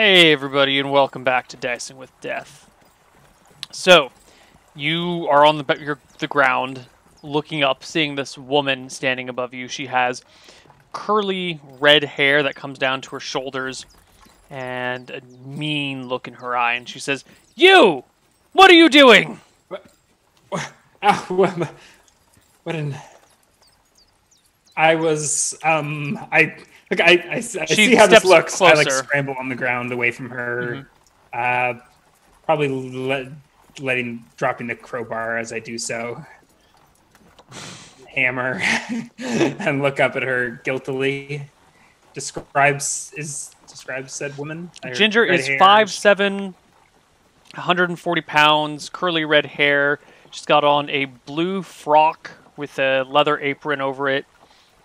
Hey everybody, and welcome back to Dicing with Death. So, you are on the ground, looking up, seeing this woman standing above you. She has curly red hair that comes down to her shoulders, and a mean look in her eye. And she says, "You! What are you doing?" What an... I was, I see how this looks. Closer. I, like, scramble on the ground away from her. Probably dropping the crowbar as I do so. Hammer. And look up at her guiltily. Describes said woman. Ginger is 5'7", 140 pounds, curly red hair. She's got on a blue frock with a leather apron over it.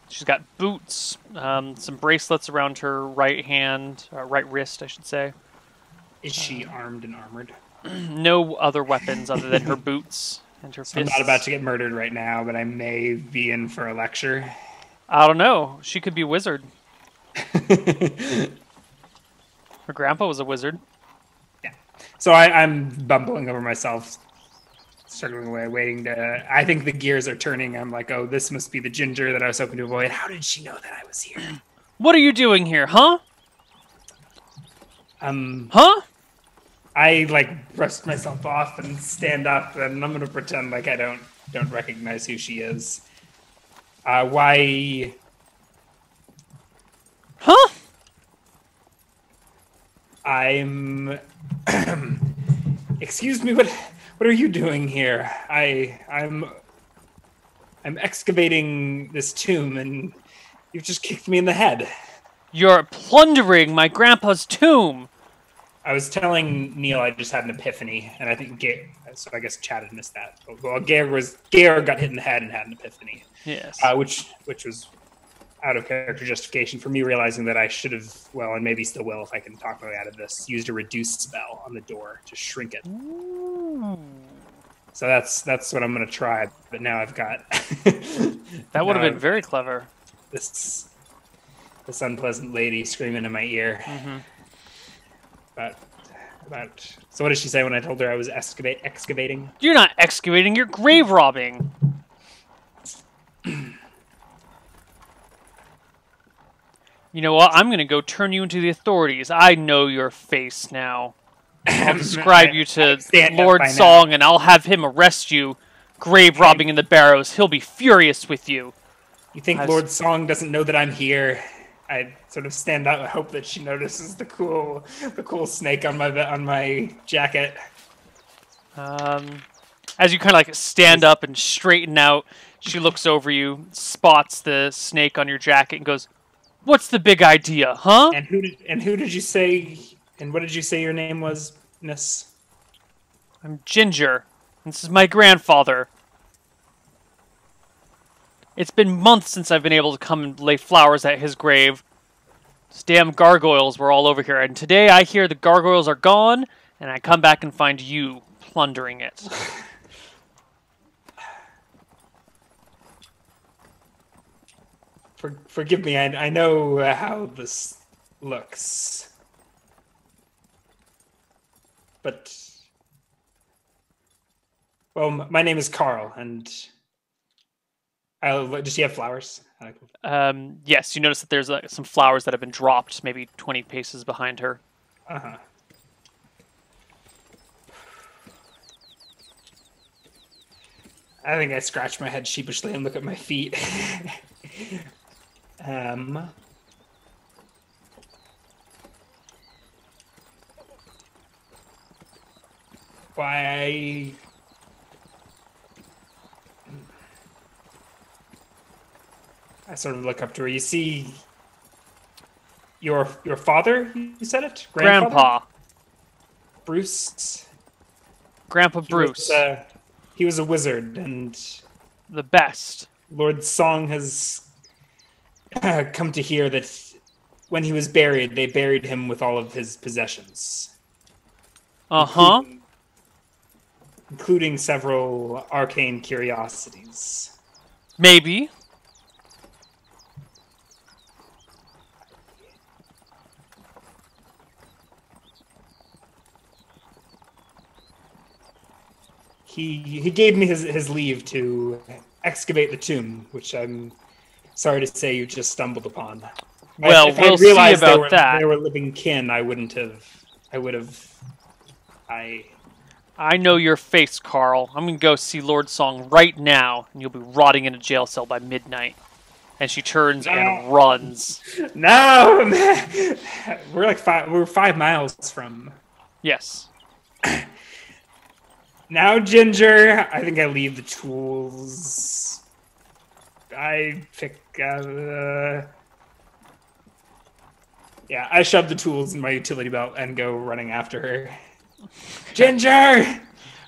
She's got boots, some bracelets around her right hand, right wrist, I should say. Is she armed and armored? No other weapons other than her boots and her fists. I'm not about to get murdered right now, but I may be in for a lecture. I don't know. She could be a wizard. Her grandpa was a wizard. Yeah. So I'm bumbling over myself, struggling away, waiting to... I think the gears are turning. I'm like, oh, this must be the Ginger that I was hoping to avoid. How did she know that I was here? What are you doing here, huh? Huh? I, like, brush myself off and stand up, and I'm gonna pretend like I don't recognize who she is. Why... Huh? I'm... Excuse me, what are you doing here? I'm excavating this tomb, and you've just kicked me in the head. You're plundering my grandpa's tomb. I was telling Neil I just had an epiphany, and I think so I guess Chad had missed that. Well, Gare got hit in the head and had an epiphany. Yes. Which was out of character justification for me realizing that I should have, well, and maybe still will if I can talk my way out of this, used a reduce spell on the door to shrink it. Ooh. So that's what I'm going to try, but now I've got... That would have been very clever. This unpleasant lady screaming in my ear. Mm-hmm. About... So what did she say when I told her I was excavating? You're not excavating, you're grave robbing. You know what? I'm going to go turn you into the authorities. I know your face now. I'll describe you to Lord Song, and I'll have him arrest you. Grave robbing in the Barrows. He'll be furious with you. You think Lord Song doesn't know that I'm here? I sort of stand up and hope that she notices the cool snake on my jacket. As you kind of like stand up and straighten out, she looks over you, spots the snake on your jacket, and goes, "What's the big idea, huh?" And who did you say? And what did you say your name was, Miss? I'm Ginger. This is my grandfather. It's been months since I've been able to come and lay flowers at his grave. These damn gargoyles were all over here, and today I hear the gargoyles are gone, and I come back and find you plundering it. Forgive me, I know how this looks. But... Well, my name is Carl, and... does she have flowers? Yes, you notice that there's some flowers that have been dropped, maybe 20 paces behind her. Uh-huh. I think I scratch my head sheepishly and look at my feet. Why... I sort of look up to her. You see, your father, you said it? Grandpa. Bruce? Grandpa Bruce. He was a wizard, and... The best. Lord Song has come to hear that when he was buried, they buried him with all of his possessions. Uh-huh. Including several arcane curiosities. Maybe. he gave me his leave to excavate the tomb, which I'm sorry to say you just stumbled upon. Well, if we'll I'd realized see about that. they were living kin, I would have. I know your face, Carl. I'm gonna go see Lord Song right now, and you'll be rotting in a jail cell by midnight. And she turns and runs. No, man. We're 5 miles from. Yes. Now, Ginger, I think I leave the tools. I pick. Yeah, I shove the tools in my utility belt and go running after her. Ginger!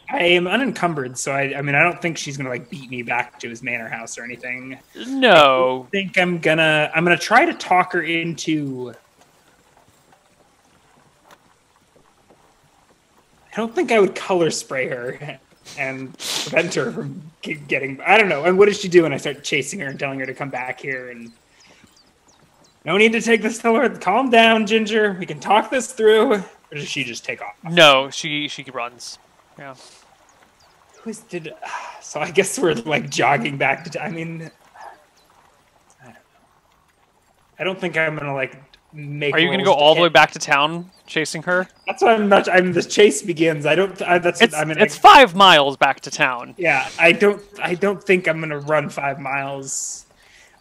I am unencumbered, so I mean, I don't think she's gonna like beat me back to his manor house or anything. No. I think I'm gonna try to talk her into. I don't think I would color spray her and prevent her from getting. I don't know. And what does she do when I start chasing her and telling her to come back here? And no need to take this to her. Calm down, Ginger. We can talk this through. Or does she just take off? No, she runs. Yeah. So I guess we're like jogging back to. I mean, I don't know. I don't think I'm gonna like make. Are you gonna go all the way back to town chasing her? That's what I'm not. I mean, the chase begins. It's 5 miles back to town. Yeah, I don't think I'm gonna run 5 miles.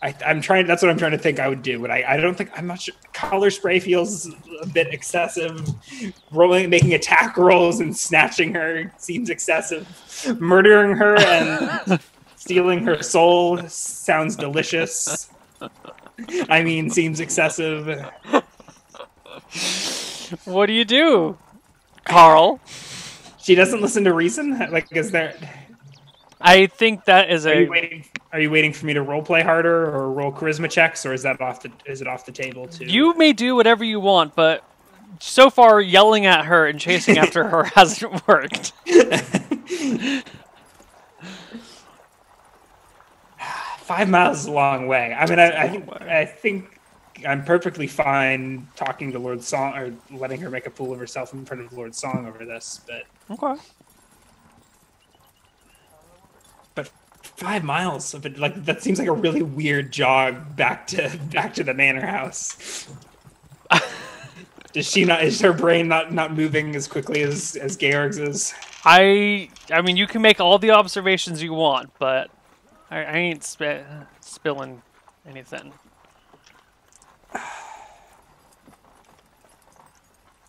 I'm trying. That's what I'm trying to think I would do. But I don't think. I'm not sure. Color spray feels a bit excessive. Making attack rolls and snatching her seems excessive. Murdering her and stealing her soul sounds delicious. I mean, seems excessive. What do you do, Carl? She doesn't listen to reason. Like, is there? I think that is Are you waiting for me to roleplay harder or roll charisma checks, or is it off the table too? You may do whatever you want, but so far yelling at her and chasing after her hasn't worked. 5 miles is a long way. I mean, I think I'm perfectly fine talking to Lord Song or letting her make a fool of herself in front of Lord Song over this, but Okay. But 5 miles of it, like that seems like a really weird jog back to the manor house. Is her brain not moving as quickly as Georg's is? I mean, you can make all the observations you want, but I ain't spilling anything.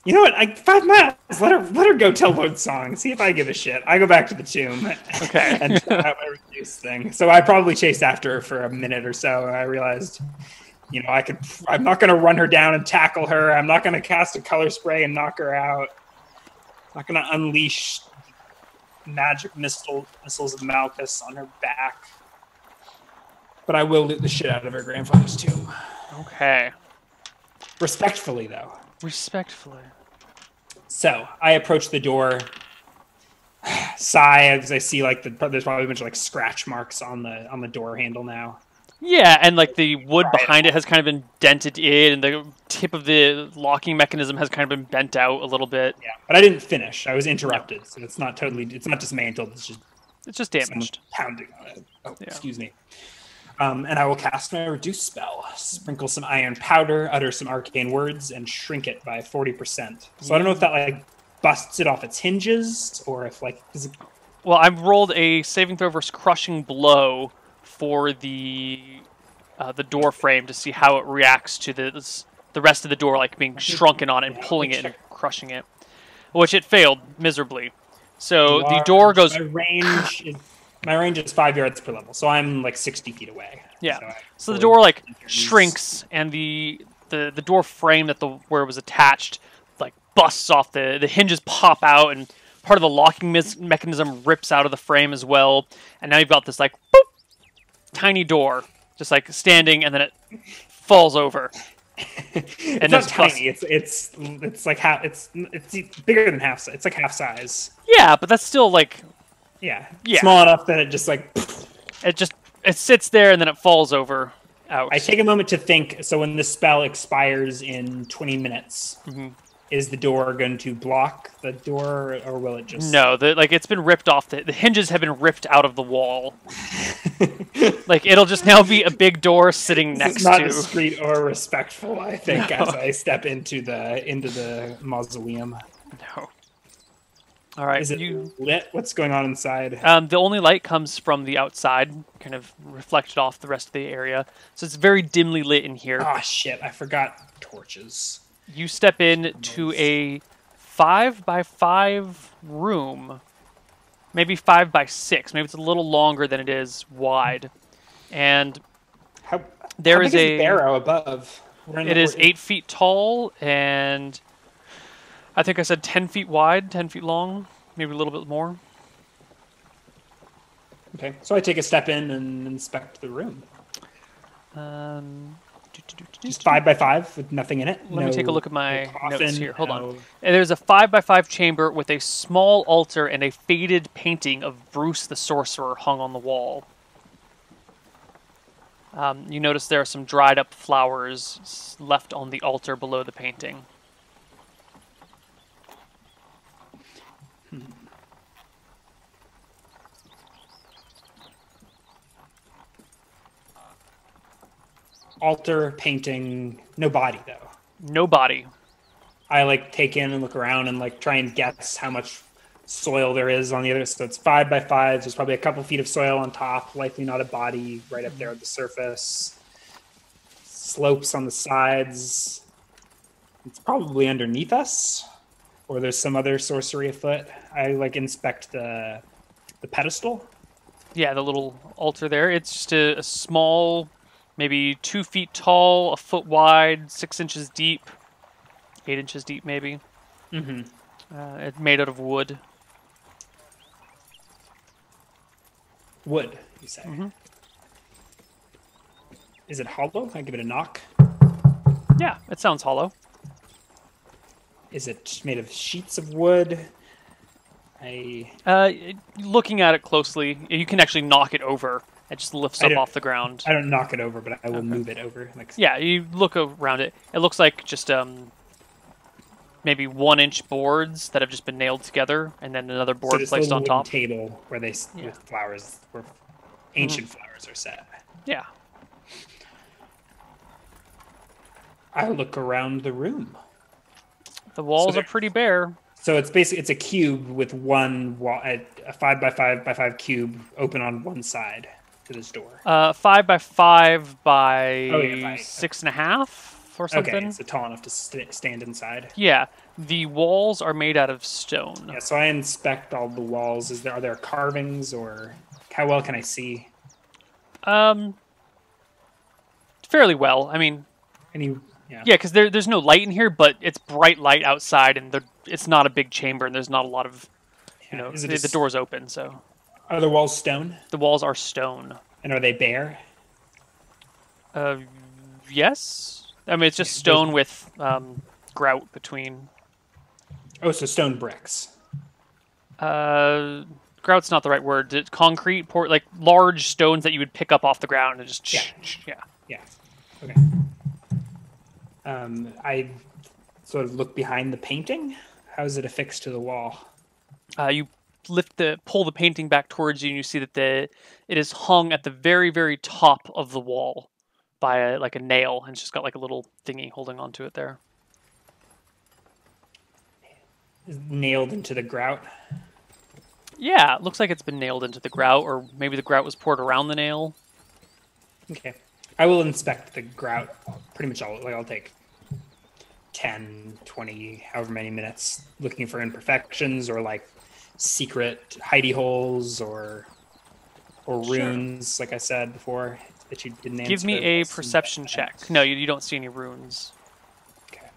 You know what? 5 miles. Let her go tell Lord Song. See if I give a shit. I go back to the tomb. Okay. And try out my reduce thing. So I probably chased after her for a minute or so. And I realized, you know, I'm not going to run her down and tackle her. I'm not going to cast a color spray and knock her out. I'm not going to unleash magic missiles of Malchus on her back. But I will loot the shit out of her grandfather's tomb. Okay. Respectfully, though. Respectfully. So I approach the door, sigh as I see like there's probably a bunch of like scratch marks on the door handle now. Yeah, and like the wood behind it has kind of been dented in, and the tip of the locking mechanism has kind of been bent out a little bit. Yeah, but I didn't finish. I was interrupted, so it's not dismantled. It's just damaged. Pounding on it. Oh, Yeah. Excuse me. And I will cast my reduce spell, sprinkle some iron powder, utter some arcane words, and shrink it by 40%. So I don't know if that like busts it off its hinges, or if like Well, I've rolled a saving throw versus crushing blow for the door frame to see how it reacts to the rest of the door, like being shrunken on it and pulling it and crushing it, which it failed miserably. So the door goes. My range is 5 yards per level, so I'm like 60 feet away. Yeah. So the door like shrinks, and the door frame where it was attached like busts off. The hinges pop out, and part of the locking mechanism rips out of the frame as well. And now you've got this like boop, tiny door just like standing, and then it falls over. It's not tiny. It's like it's bigger than half. It's like half size. Yeah, but that's still like. Yeah, small enough that it just like it sits there and then it falls over out. I take a moment to think. So when this spell expires in 20 minutes, Is the door going to block the door, or will it just? No, it's been ripped off. The hinges have been ripped out of the wall. Like it'll just now be a big door sitting This next is not to. discreet or respectful, I think, No. as I step into the mausoleum. No. All right. Is it lit? What's going on inside? The only light comes from the outside, kind of reflected off the rest of the area. So it's very dimly lit in here. Oh shit! I forgot torches. You step in to a 5x5 room, maybe 5x6. Maybe it's a little longer than it is wide, and How there how is big a the barrow above? It is 8 feet tall, and I think I said 10 feet wide, 10 feet long, maybe a little bit more. Okay, so I take a step in and inspect the room. Just 5x5 with nothing in it. Let me take a look at my coffin, notes here. Hold on. no- And there's a 5x5 chamber with a small altar and a faded painting of Bruce the Sorcerer hung on the wall. You notice there are some dried up flowers left on the altar below the painting. Altar, painting, no body though. No body. I like take in and look around and like try and guess how much soil there is on the other. So it's 5x5. There's probably a couple feet of soil on top, likely not a body right up there at the surface. Slopes on the sides. It's probably underneath us, or there's some other sorcery afoot. I like inspect the pedestal. Yeah, the little altar there. It's just a small, maybe 2 feet tall, a foot wide, 6 inches deep, 8 inches deep maybe. Mm-hmm. It's made out of wood. Wood, you say? Mhm. Is it hollow? I give it a knock. Yeah, it sounds hollow. Is it made of sheets of wood? Looking at it closely, you can actually knock it over. It just lifts I up don't- off the ground. I don't knock it over, but I will move it over. Like, Yeah, you look around it. It looks like just maybe 1-inch boards that have just been nailed together, and then another so board this placed little on wooden top. table where they Yeah. with flowers, where ancient flowers are set. Yeah. I look around the room. The walls there- are pretty bare. So it's basically it's a cube with one wall, a 5x5x5 cube open on one side to this door. 5x5 by Oh, yeah, 6.5 or something. Okay, so tall enough to stand inside. Yeah, the walls are made out of stone. Yeah, so I inspect all the walls. Are there carvings, or how well can I see? Fairly well. I mean, Any? yeah, because there's no light in here, but it's bright light outside, and it's not a big chamber, and there's not a lot of, Is it the just- door's open, so Are the walls stone? the walls are stone. And are they bare? Yes. I mean, it's just Yeah, stone with grout between. Oh, so stone bricks. Grout's not the right word. It's concrete, like large stones that you would pick up off the ground and just. Yeah. Yeah. Yeah. Okay. I sort of look behind the painting. How is it affixed to the wall? You pull the painting back towards you, and you see that it is hung at the very, very top of the wall by a nail, and it's just got like a little thingy holding onto it there. Is it nailed into the grout? Yeah, it looks like it's been nailed into the grout, or maybe the grout was poured around the nail. Okay. I will inspect the grout pretty much all. Like I'll take 10, 20, however many minutes looking for imperfections or like secret hidey holes or runes, like I said before, that you didn't answer. Give me a Some- perception check. No, you don't see any runes. Okay.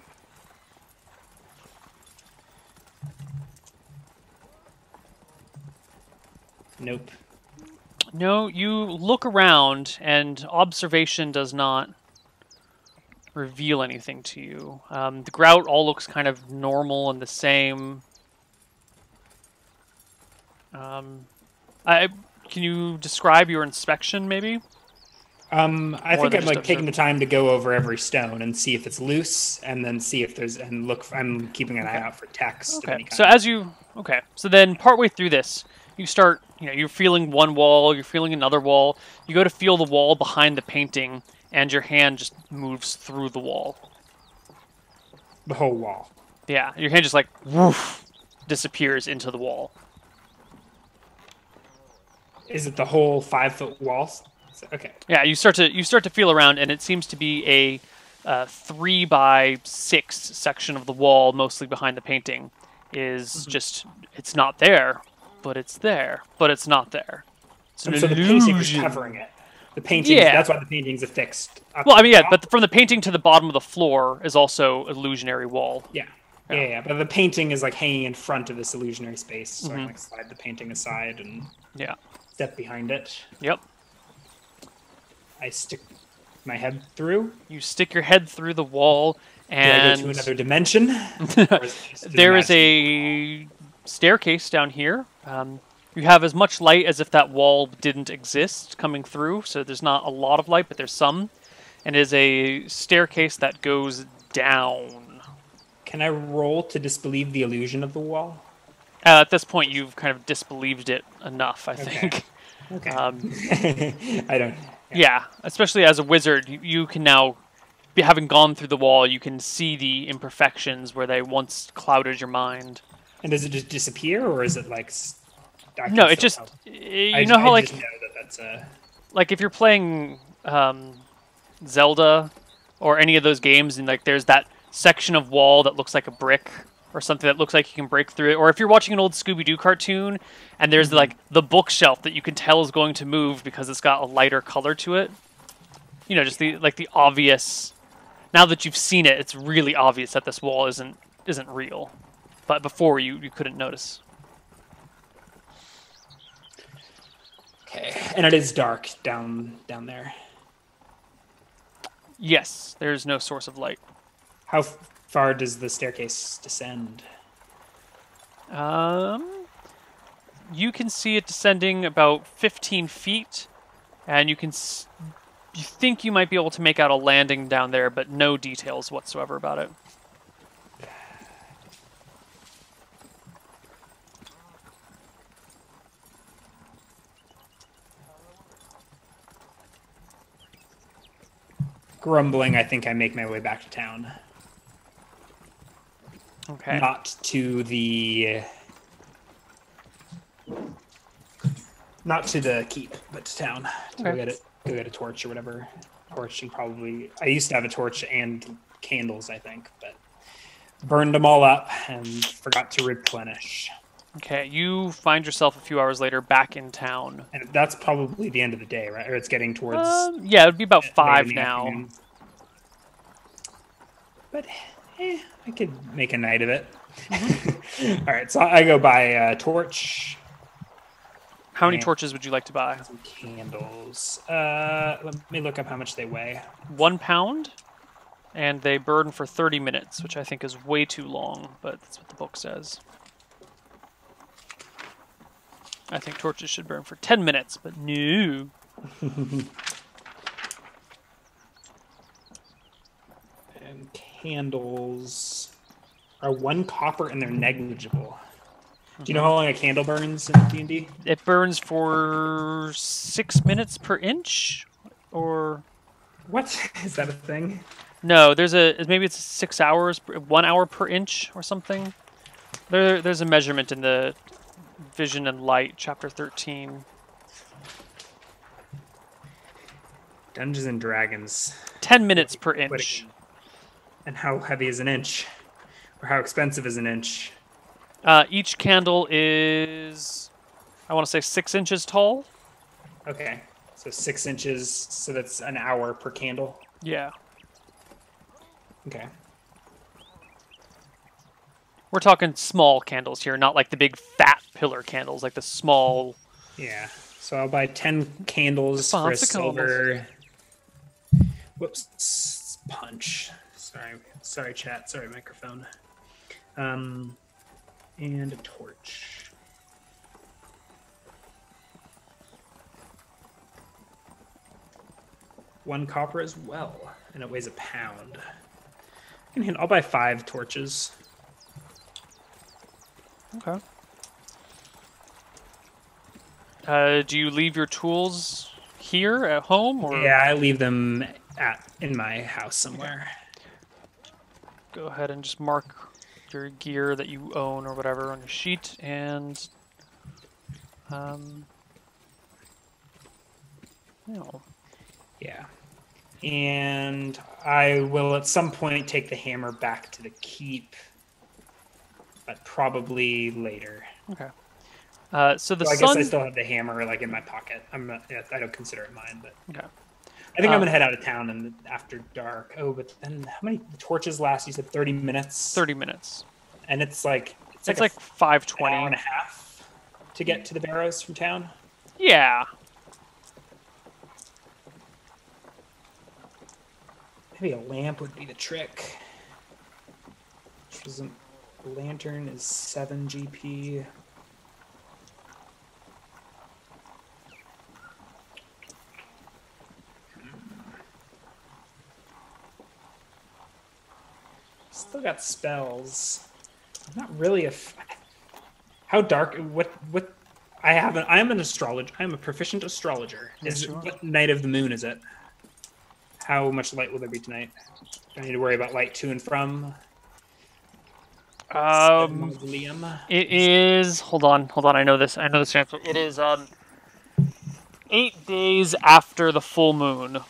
Nope. No, you look around, and observation does not reveal anything to you. The grout all looks kind of normal and the same. Can you describe your inspection, maybe? I More think than I'm just like taking observe. the time to go over every stone and see if it's loose, and then see if there's and look. I'm keeping an eye Okay. out for text of Okay. any So kind. as you okay, so then partway through this, you start. You're feeling one wall. You're feeling another wall. You go to feel the wall behind the painting, and your hand just moves through the wall. The whole wall. Yeah, your hand just like woof disappears into the wall. Is it the whole 5 foot wall? Okay. Yeah, you start to feel around, and it seems to be a 3 by 6 section of the wall, mostly behind the painting. Is just it's not there, but it's there, but it's not there. It's an And so the painting is covering illusion. it. The paintings. Yeah. That's why the painting's affixed up Well, to I the mean, yeah, top. but from the painting to the bottom of the floor is also illusionary wall. Yeah. Yeah. Yeah. But the painting is like hanging in front of this illusionary space, so I can Hmm. like slide the painting aside and Yeah. step behind it. Yep. I stick my head through. You stick your head through the wall, Do I go to and another dimension? Or is it just an there is imaginary a staircase down here. You have as much light as if that wall didn't exist coming through, so there's not a lot of light, but there's some. And it is a staircase that goes down. Can I roll to disbelieve the illusion of the wall? At this point, you've kind of disbelieved it enough, I Okay. think. Okay. Um, I don't. yeah, especially as a wizard, you can now, having gone through the wall, you can see the imperfections where they once clouded your mind. And does it just disappear, or is it like? I can No, it still just, tell? you know how I like just know that that's a. like if you're playing Zelda or any of those games, and like there's that section of wall that looks like a brick or something that looks like you can break through it, or if you're watching an old Scooby-Doo cartoon and there's like the bookshelf that you can tell is going to move because it's got a lighter color to it, just the obvious. Now that you've seen it, it's really obvious that this wall isn't real, but before you couldn't notice. Okay, and it is dark down there. Yes, there's no source of light. How far does the staircase descend? You can see it descending about 15 feet, and you think you might be able to make out a landing down there, but no details whatsoever about it. Grumbling, I think I make my way back to town. Okay. Not to the keep, but to town to Okay. go get a torch or whatever. Torch and probably I used to have a torch and candles, I think, but burned them all up and forgot to replenish. Okay, you find yourself a few hours later back in town. And that's probably the end of the day, right? Or it's getting towards Yeah, it'd be about late 5 in the now. afternoon. But I could make a night of it. All right, so I go buy a torch. How many Yeah. torches would you like to buy? Some candles. Let me look up how much they weigh. 1 pound, and they burn for 30 minutes, which I think is way too long, but that's what the book says. I think torches should burn for 10 minutes, but no. And candles are 1 copper and they're negligible. Do you know how long a candle burns in D&D? It burns for 6 minutes per inch, or What? Is that a thing? no? Maybe it's 6 hours, 1 hour per inch, or something. There's a measurement in the Vision and Light, chapter 13. Dungeons and Dragons. 10 minutes per inch. And how heavy is an inch? Or how expensive is an inch? Each candle is, I want to say, 6 inches tall. Okay. So 6 inches, so that's an hour per candle. Yeah. Okay. We're talking small candles here, not like the big fat pillar candles, like the small. Yeah. So I'll buy 10 candles for a Fancy candles. silver. Whoops. Punch. Sorry, chat. Sorry, microphone. And a torch. 1 copper as well, and it weighs a pound. I'll buy 5 torches. Okay. Do you leave your tools here at home, or Yeah, I leave them in my house somewhere. go ahead and just mark your gear that you own or whatever on your sheet, and Yeah. And I will at some point take the hammer back to the keep, but probably later. okay. So the I sun. guess I still have the hammer like in my pocket. I don't consider it mine, but Okay. I think I'm gonna head out of town after dark. Oh, but then how many torches last? You said 30 minutes. 30 minutes. And it's like It's like an 5:20. hour and a half to get to the Barrows from town. Yeah. Maybe a lamp would be the trick. Which isn't. The lantern is 7 GP. Still got spells. I'm not really how dark? What? I am an astrologer. I am a proficient astrologer. Yes, you are. What night of the moon is it? How much light will there be tonight? Do I need to worry about light to and from? Mausoleum. It is. Hold on. I know this. Answer. It is 8 days after the full moon.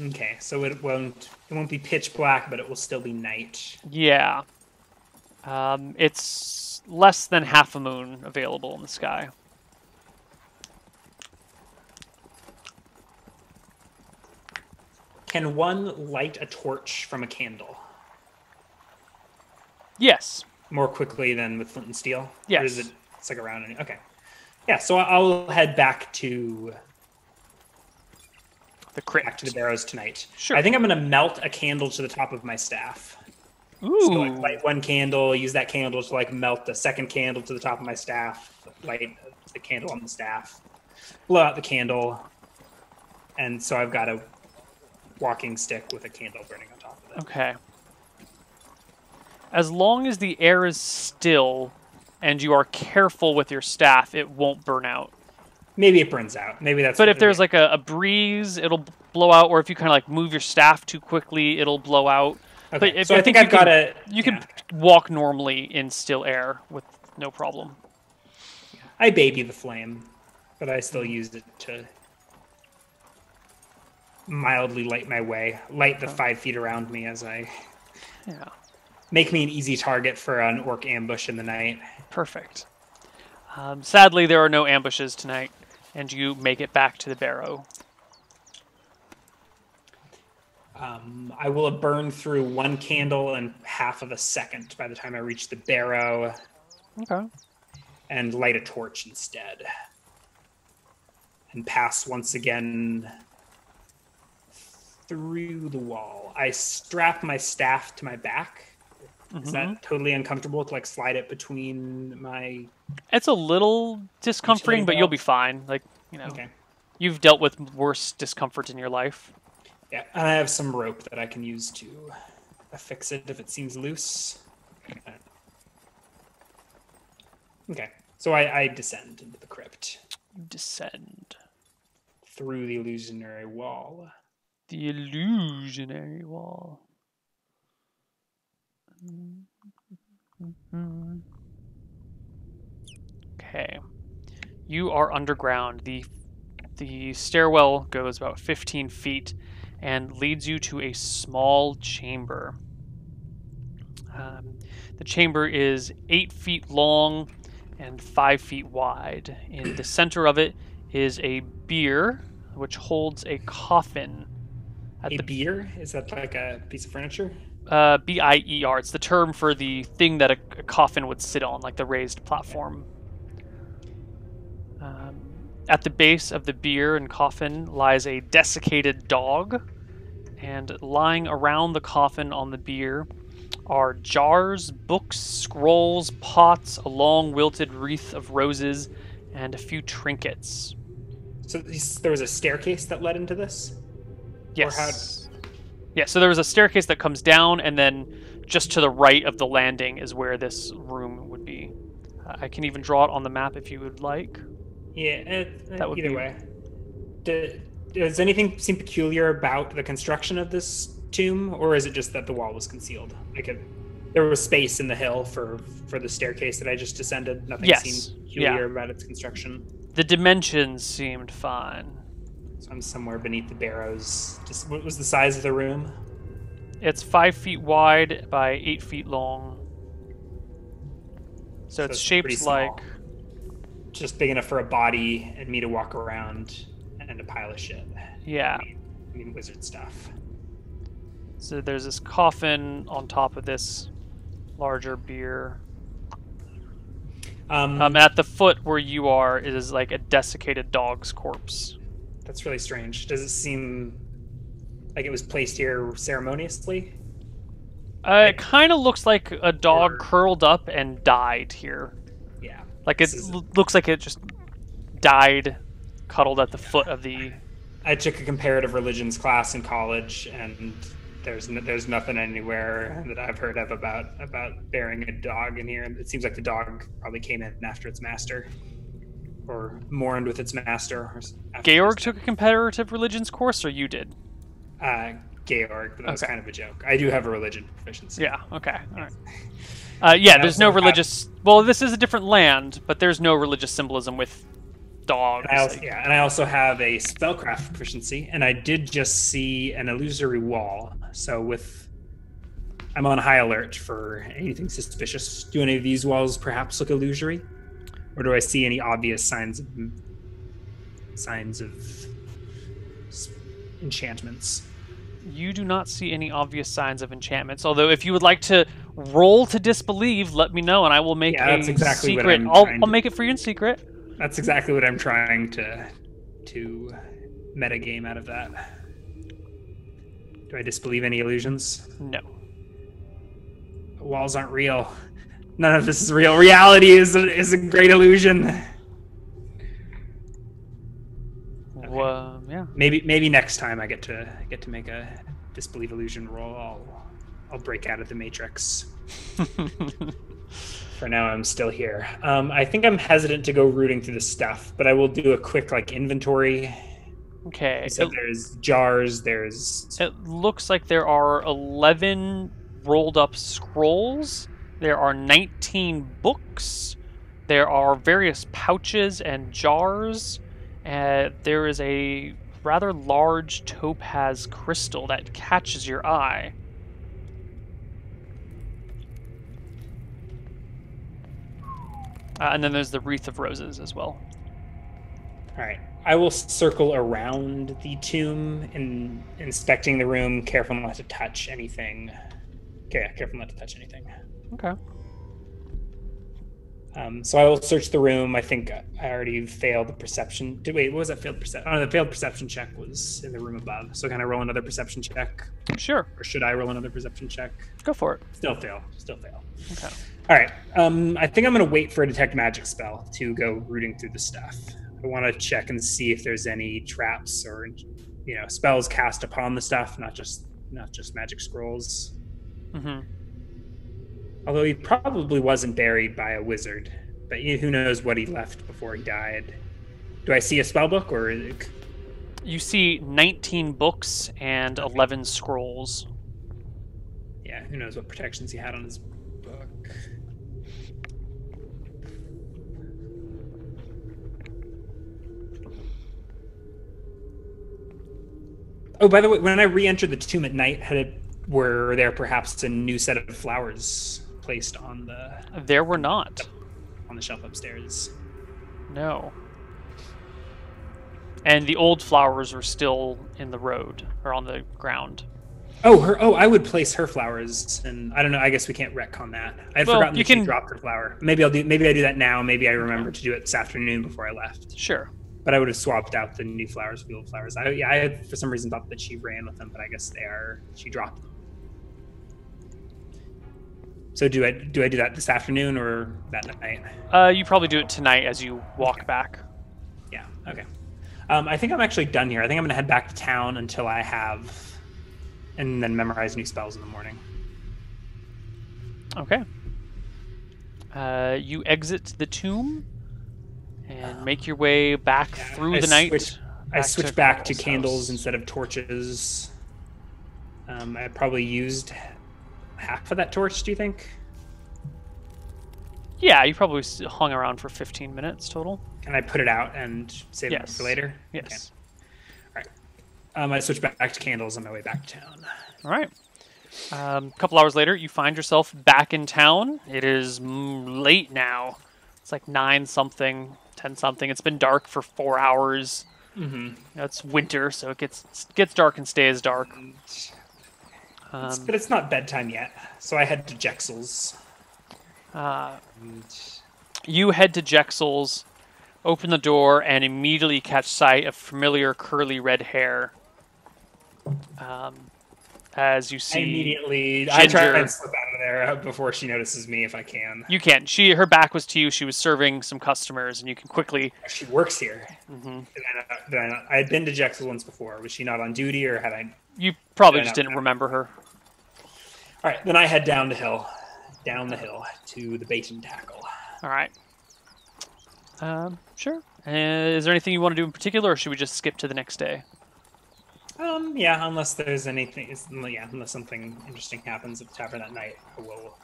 Okay, so it won't be pitch black, but it will still be night. Yeah. It's less than half a moon available in the sky. Can one light a torch from a candle Yes. more quickly than with flint and steel? Yes. Or is it like around? Okay. Yeah, so I'll head back to the Barrows tonight. Sure. I think I'm going to melt a candle to the top of my staff. Ooh. So like light one candle, use that candle to like melt the second candle to the top of my staff, light the candle on the staff, blow out the candle, and so I've got a walking stick with a candle burning on top of it. Okay. As long as the air is still and you are careful with your staff, it won't burn out. Maybe it burns out. Maybe that's. But if there's like a breeze, it'll blow out, or if you kind of like move your staff too quickly, it'll blow out. Okay. But So I think I've got to. You can walk normally in still air with no problem. I baby the flame, but I still use it to mildly light my way, light the 5 feet around me as I make me an easy target for an orc ambush in the night. Perfect. Sadly, there are no ambushes tonight, and you make it back to the barrow. I will have burned through 1 candle in half of a second by the time I reach the barrow. Okay. And light a torch instead. And pass once again through the wall. I strap my staff to my back. Mm-hmm. Is that totally uncomfortable to like slide it between my... It's a little discomforting, but you'll be fine. Like, you know, You've dealt with worse discomfort in your life. Yeah, and I have some rope that I can use to affix it if it seems loose. Okay, so I descend into the crypt. Descend. Through the illusionary wall. The illusionary wall. Okay. You are underground. The stairwell goes about 15 feet and leads you to a small chamber. The chamber is 8 feet long and 5 feet wide. In the center of it is a bier, which holds a coffin. Bier? Is that like a piece of furniture? B-I-E-R. It's the term for the thing that a coffin would sit on, like the raised platform. At the base of the bier and coffin lies a desiccated dog, and lying around the coffin on the bier are jars, books, scrolls, pots, a long wilted wreath of roses, and a few trinkets. So there was a staircase that led into this? Yes. Yeah, so there's a staircase that comes down, and then just to the right of the landing is where this room would be. I can even draw it on the map if you would like. Yeah, That would either be... way. Does anything seem peculiar about the construction of this tomb, or is it just that the wall was concealed? There was space in the hill for the staircase that I just descended. Nothing seemed peculiar about its construction. The dimensions seemed fine. So I'm somewhere beneath the barrows. Just what was the size of the room? It's 5 feet wide by 8 feet long. So it's shaped like... Just big enough for a body and me to walk around and a pile of shit. Yeah. I mean wizard stuff. So there's this coffin on top of this larger bier. At the foot where you are is like a desiccated dog's corpse. That's really strange. Does it seem like it was placed here ceremoniously? It kind of looks like a dog curled up and died here. Yeah. Like it looks like it just died, cuddled at the foot of the... I took a comparative religions class in college, and there's nothing anywhere that I've heard of about burying a dog in here. It seems like the dog probably came in after its master, or mourned with its master. Georg took a comparative religions course, or you did? Georg, but that was kind of a joke. I do have a religion proficiency. Yeah, okay. All right. Yeah, there's no religious... Well, this is a different land, but there's no religious symbolism with dogs. And I also have a spellcraft proficiency, and I did just see an illusory wall. So I'm on high alert for anything suspicious. Do any of these walls perhaps look illusory? Or do I see any obvious signs of enchantments? You do not see any obvious signs of enchantments. Although, if you would like to roll to disbelieve, let me know, and I will make that's exactly secret. What I'll make it for you in secret. That's exactly what I'm trying to metagame out of that. Do I disbelieve any illusions? No. Walls aren't real. None of this is real. Reality is a great illusion. Okay. Yeah. Maybe next time I get to make a disbelieve illusion roll, I'll break out of the matrix. For now, I'm still here. I think I'm hesitant to go rooting through the stuff, but I will do a quick inventory. Okay. So there's jars. It looks like there are 11 rolled up scrolls. There are 19 books. There are various pouches and jars. There is a rather large topaz crystal that catches your eye. And then there's the wreath of roses as well. All right. I will circle around the tomb, inspecting the room, careful not to touch anything. Okay, careful not to touch anything. Okay. So I will search the room. I think I already failed the perception. Wait, what was that failed perception? Oh, the failed perception check was in the room above. So can I roll another perception check? Sure. Or should I roll another perception check? Go for it. Still fail. Okay. All right. I think I'm going to wait for a detect magic spell to go rooting through the stuff. I want to check and see if there's any traps or spells cast upon the stuff, not just magic scrolls. Mm-hmm. Although he probably wasn't buried by a wizard, but who knows what he left before he died. Do I see a spell book or? You see 19 books and 11 scrolls. Yeah, who knows what protections he had on his book. Oh, by the way, when I re-entered the tomb at night, were there perhaps a new set of flowers placed on the... There were not. On the shelf upstairs? No. And the old flowers were still in the road, or on the ground. Oh, I would place her flowers, and I don't know, I guess we can't retcon that. I had forgotten that she dropped her flower. Maybe I do that now, maybe I remember to do it this afternoon before I left. Sure. But I would have swapped out the new flowers for the old flowers. I had for some reason thought that she ran with them, but I guess she dropped them. So do I do that this afternoon or that night? You probably do it tonight as you walk back. Yeah. Okay. I think I'm actually done here. I think I'm going to head back to town until I have, and then memorize new spells in the morning. Okay. You exit the tomb and make your way back through the night. I switch back to candles house. instead of torches. I probably used half of that torch, do you think? Yeah, you probably hung around for 15 minutes total. Can I put it out and save it for later? Yes. Okay. All right. I switch back to candles on my way back to town. All right. A couple hours later, you find yourself back in town. It is late now. It's like 9-something, 10-something. It's been dark for 4 hours. Mm-hmm. It's winter, so it gets dark and stays dark. But it's not bedtime yet, so I head to Jexel's. You head to Jexel's, open the door, and immediately catch sight of familiar curly red hair. As you see, I try and slip out of there before she notices me if I can. You can. Her back was to you. She was serving some customers, and you can quickly. She works here. Mm-hmm. Did I not? I had been to Jexel once before. Was she not on duty, or had I? You probably just didn't remember her. All right, then I head down the hill to the bait and tackle. All right. Sure. Is there anything you want to do in particular, or should we just skip to the next day? Yeah, unless there's anything. Unless something interesting happens at the tavern that night, I will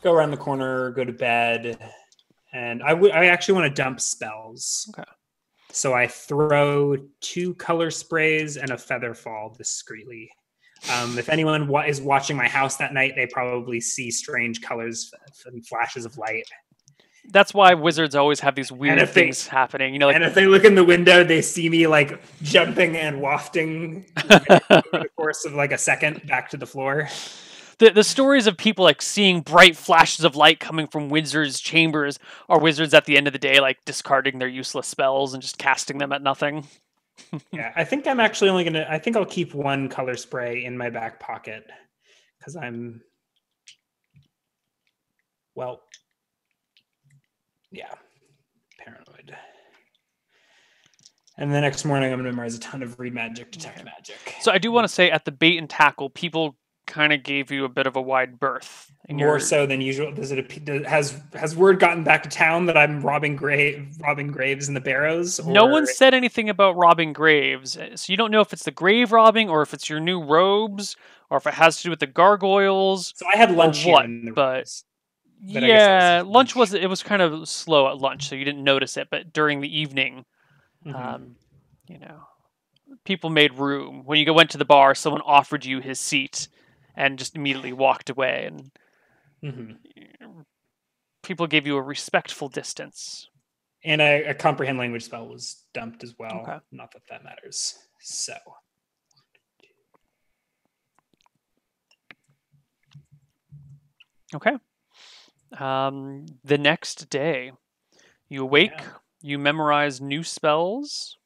go around the corner, go to bed, and I actually want to dump spells. Okay. So I throw 2 color sprays and a feather fall discreetly. If anyone is watching my house that night, they probably see strange colors and flashes of light. That's why wizards always have these weird things happening. You know, and if they look in the window, they see me like jumping and wafting over the course of like a second back to the floor. The stories of people like seeing bright flashes of light coming from wizards' chambers are wizards at the end of the day like discarding their useless spells and just casting them at nothing. Yeah, I think I'm actually I think I'll keep 1 color spray in my back pocket because I'm, paranoid. And the next morning, I'm going to memorize a ton of read magic, detect magic. So I do want to say at the bait and tackle, people kind of gave you a bit of a wide berth. More so than usual. Has word gotten back to town that I'm robbing graves in the barrows? Or... No one said anything about robbing graves, so you don't know if it's the grave robbing or if it's your new robes or if it has to do with the gargoyles. So I had lunch here in the but yeah, lunch was kind of slow at lunch, so you didn't notice it. But during the evening, people made room. When you went to the bar, someone offered you his seat and just immediately walked away, and people gave you a respectful distance. And a comprehend language spell was dumped as well. Okay. Not that matters. So. Okay. The next day, you awake, you memorize new spells.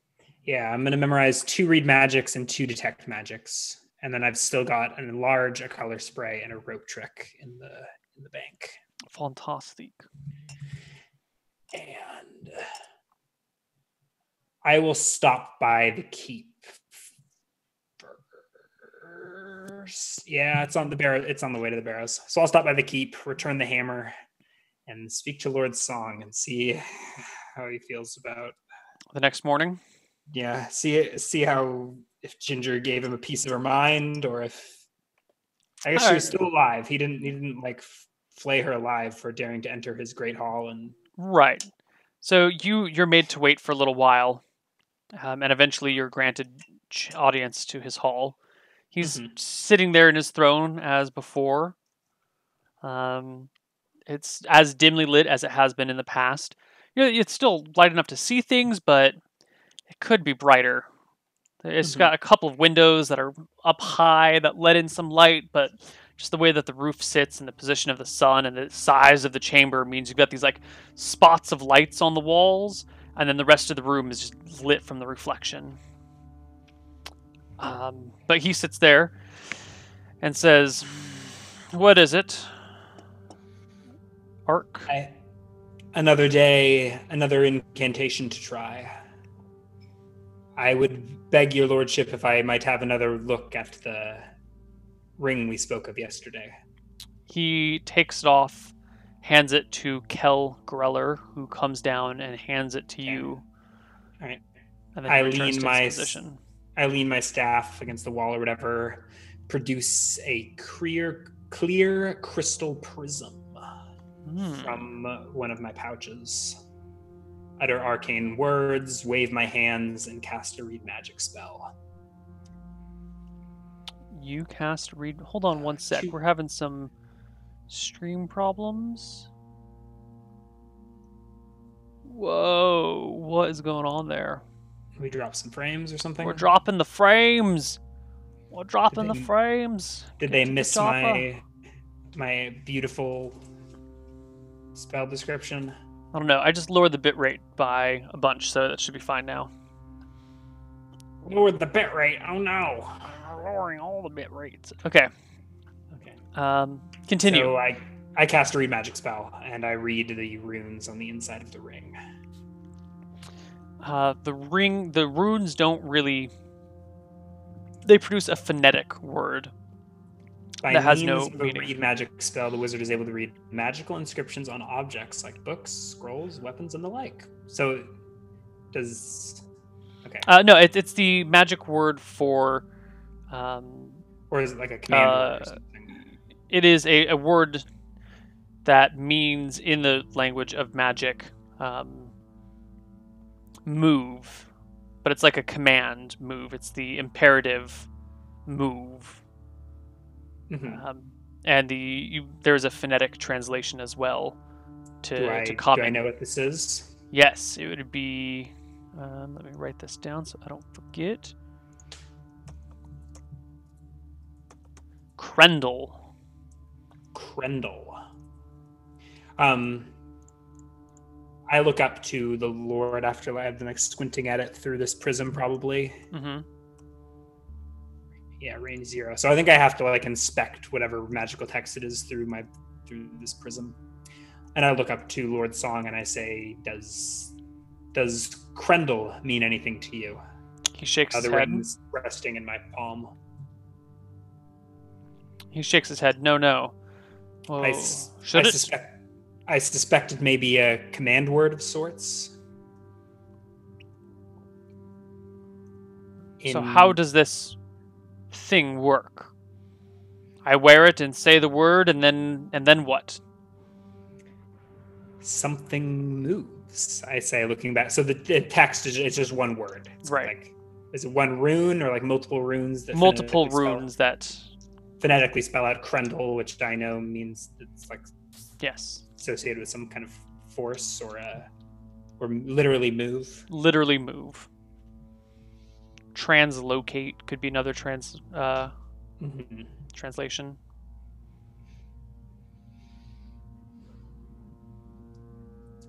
Yeah, I'm going to memorize 2 read magics and 2 detect magics. And then I've still got an enlarge, a color spray, and a rope trick in the bank. Fantastic. And I will stop by the keep first. Yeah, it's on the barrow. It's on the way to the barrows. So I'll stop by the keep, return the hammer, and speak to Lord Song and see how he feels about the next morning. Yeah, see how if Ginger gave him a piece of her mind, or if I guess she was still alive. He didn't like flay her alive for daring to enter his great hall and right. So you're made to wait for a little while, and eventually you're granted audience to his hall. He's sitting there in his throne as before. It's as dimly lit as it has been in the past. It's still light enough to see things, but it could be brighter. It's got a couple of windows that are up high that let in some light, but just the way that the roof sits and the position of the sun and the size of the chamber means you've got these like spots of lights on the walls, and then the rest of the room is just lit from the reflection. But he sits there and says, "What is it, Ark?" Another day, another incantation to try. I would beg your lordship if I might have another look at the ring we spoke of yesterday. He takes it off, hands it to Kel Greller, who comes down and hands it to you. All right. And then he returns to his position. I lean my staff against the wall or whatever, produce a clear crystal prism from one of my pouches. Utter arcane words, wave my hands, and cast a read magic spell. You cast read... Hold on one sec. We're having some stream problems. Whoa, what is going on there? We drop some frames or something? We're dropping the frames. We're dropping the frames. Did they miss my beautiful spell description? I don't know. I just lowered the bitrate by a bunch, so that should be fine now. Lowered the bitrate. Oh no! I'm lowering all the bitrates. Okay. Okay. Continue. So I cast a read magic spell, and I read the runes on the inside of the ring. The runes don't really... They produce a phonetic word that has no meaning. Read magic spell, the wizard is able to read magical inscriptions on objects like books, scrolls, weapons, and the like. So, does... Okay. No, it's the magic word for... or is it like a command word or something? It is a word that means, in the language of magic, move. But it's like a command move. It's the imperative move. Mm-hmm. And there's a phonetic translation as well to common. Do I know what this is? Yes, it would be... let me write this down so I don't forget. Krendel. I look up to the Lord after I've been squinting at it through this prism, probably. Mm-hmm. Yeah, range 0. So I think I have to inspect whatever magical text it is through this prism. And I look up to Lord Song and I say, "Does Krendel mean anything to you?" He shakes his head. The ring's resting in my palm. He shakes his head. No. Whoa. I suspect it may be a command word of sorts. So how does this thing work? I wear it and say the word, and then what? Something moves, I say, looking back. So the text is just one word. It's right. Is it one rune or multiple runes? Multiple runes that phonetically spell out Krendel, which I know means it's yes, associated with some kind of force or literally move. Literally move. Translocate could be another translation.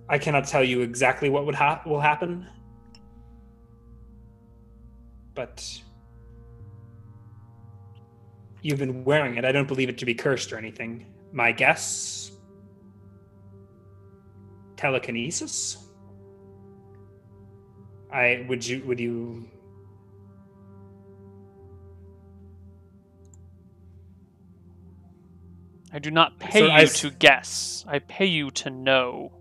I cannot tell you exactly what will happen, but you've been wearing it. I don't believe it to be cursed or anything. My guess? Telekinesis? Would you I do not pay you to guess. I pay you to know.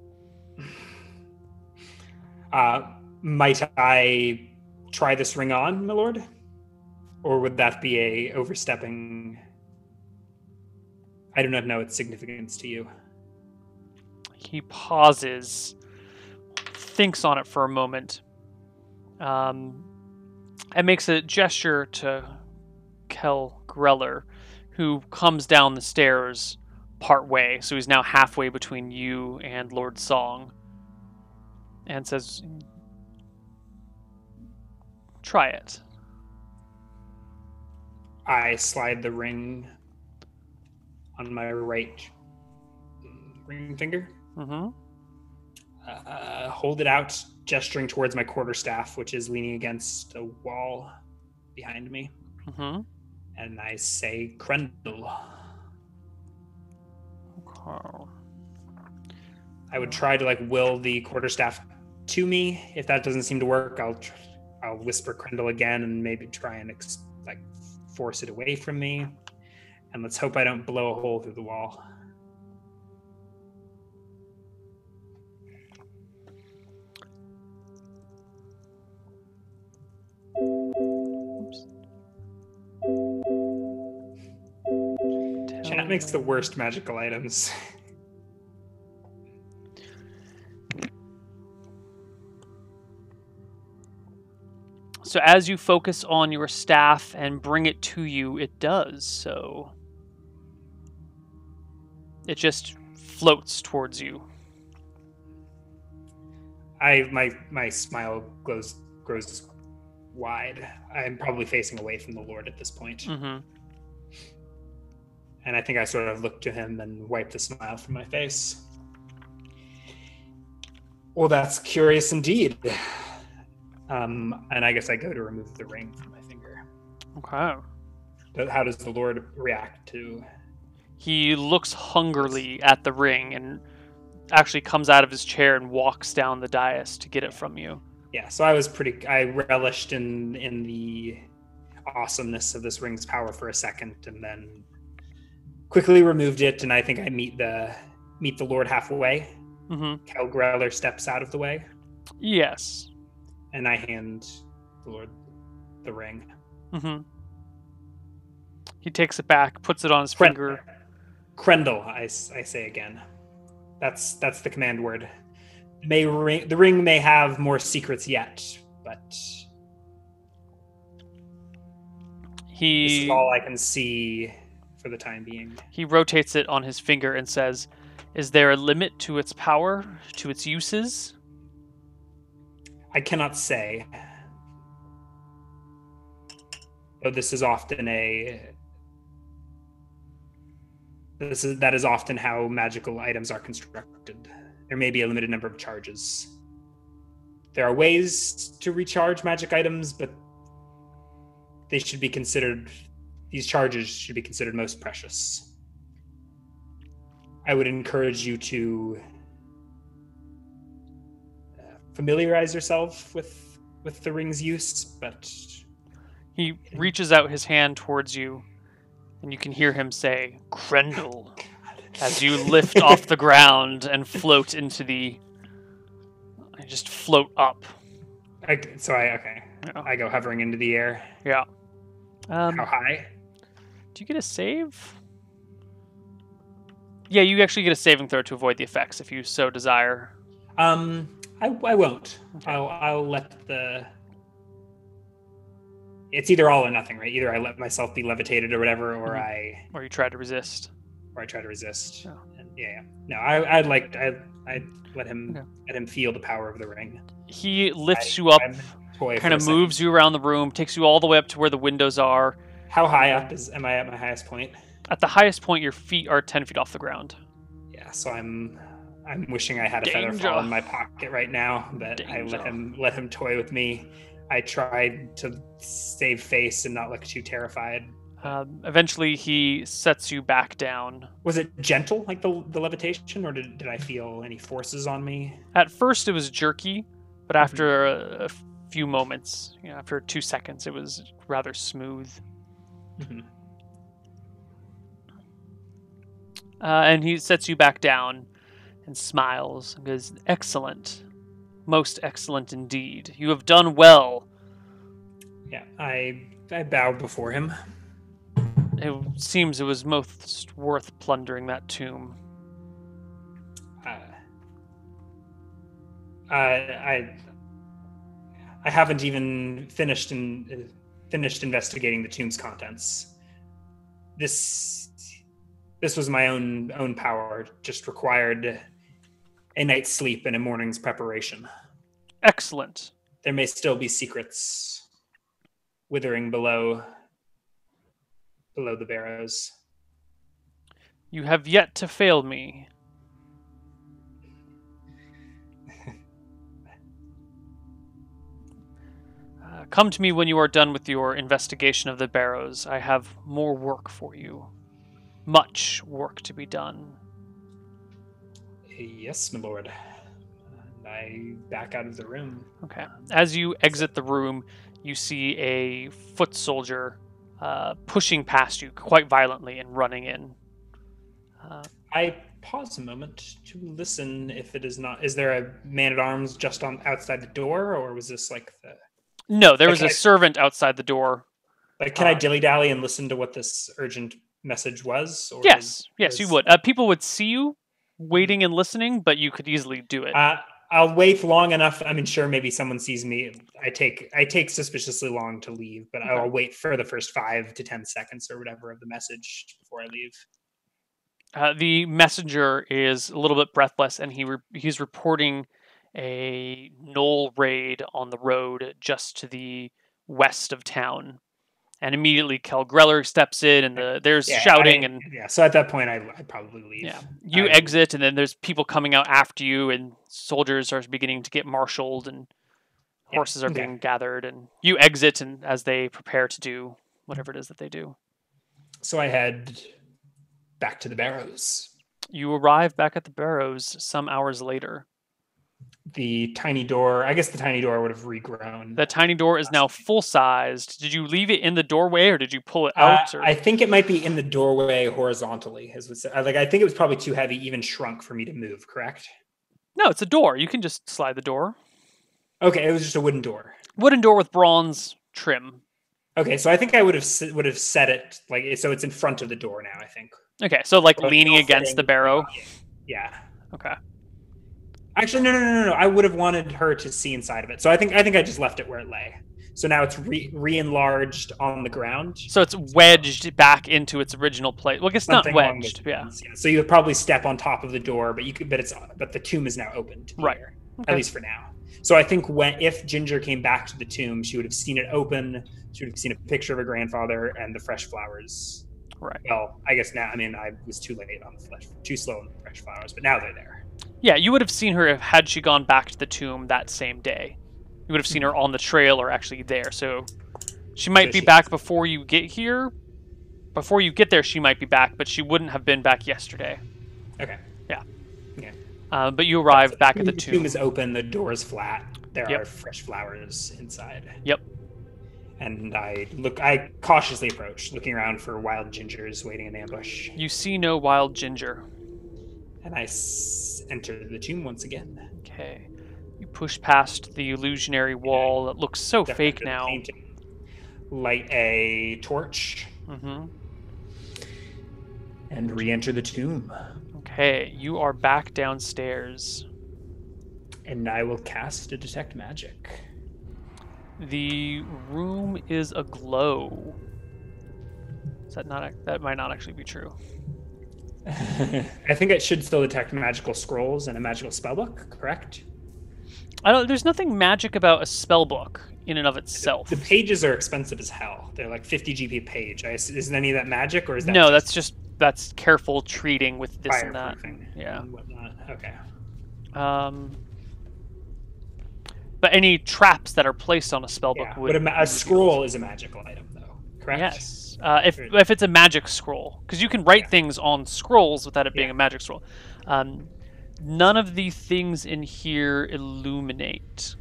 Might I try this ring on, my lord? Or would that be a overstepping? I do not know its significance to you. He pauses, thinks on it for a moment, and makes a gesture to Kel Greller, who comes down the stairs part way, so he's now halfway between you and Lord Song, and says, "Try it." I slide the ring on my right ring finger. Mm-hmm. Hold it out, gesturing towards my quarterstaff, which is leaning against a wall behind me. Mm-hmm. And I say, "Krendel." Okay. I would try to will the quarterstaff to me. If that doesn't seem to work, I'll whisper Krendel again and maybe try and force it away from me. And let's hope I don't blow a hole through the wall. Chat makes the worst magical items. So as you focus on your staff and bring it to you, it does so. It just floats towards you. My smile grows wide. I'm probably facing away from the Lord at this point. Mm-hmm. And I think I sort of look to him and wipe the smile from my face. Well, that's curious indeed. And I guess I go to remove the ring from my finger. Okay. But how does the Lord react to... He looks hungrily at the ring and actually comes out of his chair and walks down the dais to get it from you. Yeah, so I relished in the awesomeness of this ring's power for a second, and then quickly removed it, and I think I meet the Lord halfway. Mm-hmm. Kel Greller steps out of the way. Yes. And I hand the Lord the ring. Mm-hmm. He takes it back, puts it on his finger. Krendel, I say again. That's the command word. The ring may have more secrets yet, but this is all I can see for the time being. He rotates it on his finger and says, "Is there a limit to its power, to its uses?" I cannot say. Though this is often that is often how magical items are constructed. There may be a limited number of charges. There are ways to recharge magic items, but these charges should be considered most precious. I would encourage you to familiarize yourself with the ring's use, but... He reaches out his hand towards you, and you can hear him say, "Krendel," as you lift off the ground and float into the... just float up. I go hovering into the air. Yeah. How high? Do you get a save? Yeah, you actually get a saving throw to avoid the effects if you so desire. I won't. Okay. I'll let the... It's either all or nothing, right? Either I let myself be levitated or whatever, or Or you try to resist. Or I try to resist. Oh. And no, I'd let him feel the power of the ring. He lifts you up, kind of moves you around the room, takes you all the way up to where the windows are. How high up am I at my highest point? At the highest point, your feet are 10 feet off the ground. Yeah, so I'm wishing I had a feather fall in my pocket right now, but I let him toy with me. I tried to save face and not look too terrified. Eventually, he sets you back down. Was it gentle, like the levitation, or did I feel any forces on me? At first, it was jerky, but after a few moments, after 2 seconds, it was rather smooth. Mm-hmm. And he sets you back down and smiles and goes, "Excellent. Most excellent indeed. You have done well." Yeah, I bowed before him. It seems it was most worth plundering that tomb. I haven't even finished investigating the tomb's contents. This was my own power, just required a night's sleep and a morning's preparation. Excellent. There may still be secrets withering below the barrows. You have yet to fail me. Come to me when you are done with your investigation of the barrows. I have more work for you. Much work to be done. Yes, my lord. I back out of the room. Okay. As you exit the room, you see a foot soldier pushing past you quite violently and running in. I pause a moment to listen. If it is not, is there a man at arms just on outside the door, or was this like the? No, there Like, was a servant outside the door. Like, can I dilly dally and listen to what this urgent message was? Or Yes, you would. People would see you waiting and listening, but you could easily do it. I'll wait long enough. I mean, sure, maybe someone sees me. I take suspiciously long to leave, but I'll wait for the first 5 to 10 seconds or whatever of the message before I leave. The messenger is a little bit breathless, and he's reporting a gnoll raid on the road just to the west of town. And immediately Kel Greller steps in, and there's shouting. So at that point, I'd probably leave. Yeah, you exit, and then there's people coming out after you, and soldiers are beginning to get marshaled, and horses are being gathered, and you exit, and as they prepare to do whatever it is that they do. So I head back to the barrows. You arrive back at the barrows some hours later. The tiny door, I guess the tiny door would have regrown. The tiny door is now full-sized. Did you leave it in the doorway, or did you pull it out? I think it might be in the doorway horizontally. I think it was probably too heavy, even shrunk for me to move, correct? No, it's a door. You can just slide the door. Okay, it was just a wooden door. Wooden door with bronze trim. Okay, so I think I would have set it like so it's in front of the door now, I think. Okay, so like leaning against the barrow. Yeah. Okay. Actually, no. I would have wanted her to see inside of it. So I think I just left it where it lay. So now it's re-enlarged on the ground. So it's wedged back into its original place. Well, I guess not wedged. Yeah. So you would probably step on top of the door, but but the tomb is now open to the air, at least for now. So I think if Ginger came back to the tomb, she would have seen it open. She would have seen a picture of her grandfather and the fresh flowers. Right. Well, I guess now. I mean, I was too late on too slow on the fresh flowers, but now they're there. Yeah, you would have seen her had she gone back to the tomb that same day. You would have seen her on the trail or actually there. So she might be back before you get here. Before you get there, she might be back, but she wouldn't have been back yesterday. Okay. Yeah. Okay. But you arrived back at the tomb. The tomb is open. The door is flat. There are fresh flowers inside. Yep. And I cautiously approach, looking around for wild gingers waiting in ambush. You see no wild ginger. And I enter the tomb once again. Okay. You push past the illusionary wall that looks so fake now. Light a torch. Mm-hmm. And re-enter the tomb. Okay, you are back downstairs. And I will cast a Detect Magic. The room is aglow. Is that not? That might not actually be true. I think it should still detect magical scrolls and a magical spellbook, correct? There's nothing magic about a spellbook in and of itself. The pages are expensive as hell. They're like 50 GP a page. Isn't any of that magic, or is that? No, that's careful treating with this and that. Yeah. And whatnot. Okay. But any traps that are placed on a spellbook would. But a scroll is a magical item, though. Correct. Yes. If it's a magic scroll, because you can write things on scrolls without it being a magic scroll. None of the things in here illuminate.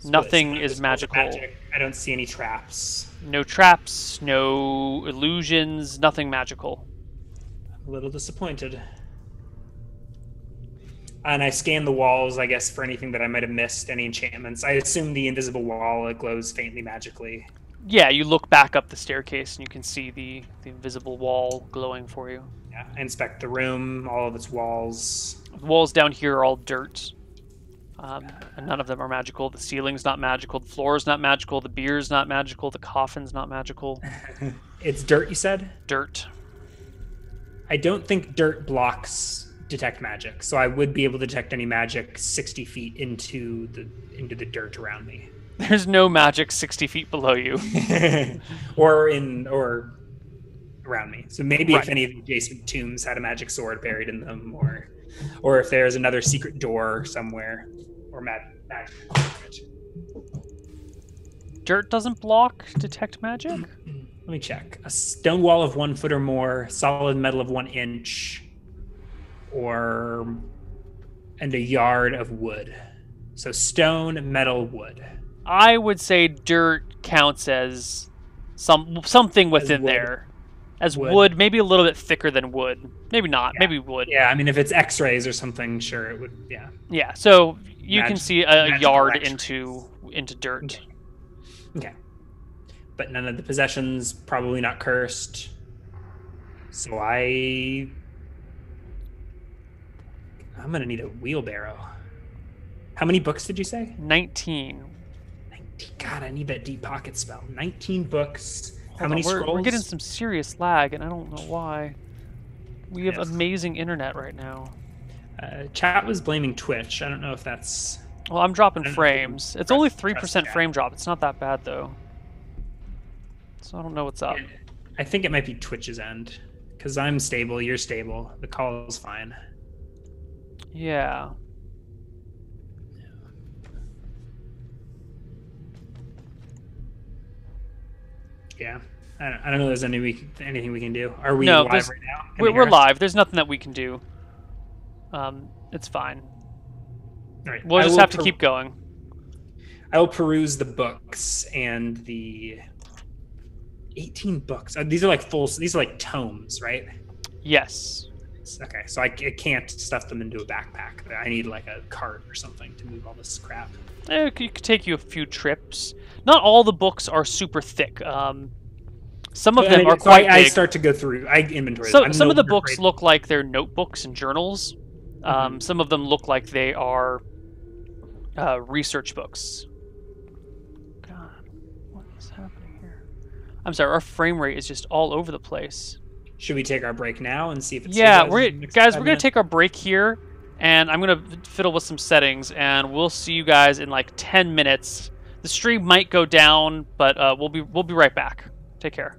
Nothing is magical. I don't see any traps. No traps, no illusions, nothing magical. I'm a little disappointed. And I scan the walls, I guess, for anything that I might have missed, any enchantments. I assume the invisible wall glows faintly magically. Yeah, you look back up the staircase and you can see the invisible wall glowing for you. Yeah, I inspect the room, all of its walls. The walls down here are all dirt. And none of them are magical. The ceiling's not magical. The floor's not magical. The beer's not magical. The coffin's not magical. It's dirt, you said? Dirt. I don't think dirt blocks detect magic, so I would be able to detect any magic 60 feet into the dirt around me. There's no magic 60 feet below you. or around me. So maybe if any of the adjacent tombs had a magic sword buried in them, or if there's another secret door somewhere, or magic. Dirt doesn't block detect magic? Let me check. A stone wall of 1 foot or more, solid metal of 1 inch, or and a yard of wood. So stone, metal, wood. I would say dirt counts as something within wood. there. As wood, maybe a little bit thicker than wood. Maybe not. Yeah. Maybe wood. Yeah, I mean, if it's X-rays or something, sure, it would. Yeah. Yeah. So you can see a yard X-rays. into dirt. Okay. But none of the possessions, probably not cursed. So I'm gonna need a wheelbarrow. How many books did you say? 19. 19. God, I need that deep pocket spell. 19 books. How many We're scrolls? getting some serious lag, and I don't know why. We have Yes. amazing internet right now. Chat was blaming Twitch. I don't know if that's. Well, I'm dropping I don't know. frames. It's only Trust 3% chat. frame drop. It's not that bad, though. So I don't know what's up. I think it might be Twitch's end. Because I'm stable, you're stable. The call is fine. Yeah. Yeah. I don't know if there's anything we can do. Are we No, live there's- right now? Can they We're hear us? live. There's nothing that we can do. It's fine. All right. We'll I just will have to keep going. I will peruse the books and the 18 books. These are like these are like tomes, right? Yes. Okay, so I can't stuff them into a backpack. I need like a cart or something to move all this crap. It could take you a few trips. Not all the books are super thick. Some of them are quite big. I start to go through. I inventory. So I'm some no of the longer books afraid. look like they're notebooks and journals. Some of them look like they are research books. God, what is happening here? I'm sorry, our frame rate is just all over the place. Should we take our break now and see if it's Yeah, we're gonna take our break here, and I'm gonna fiddle with some settings, and we'll see you guys in like 10 minutes. The stream might go down, but we'll be right back. Take care.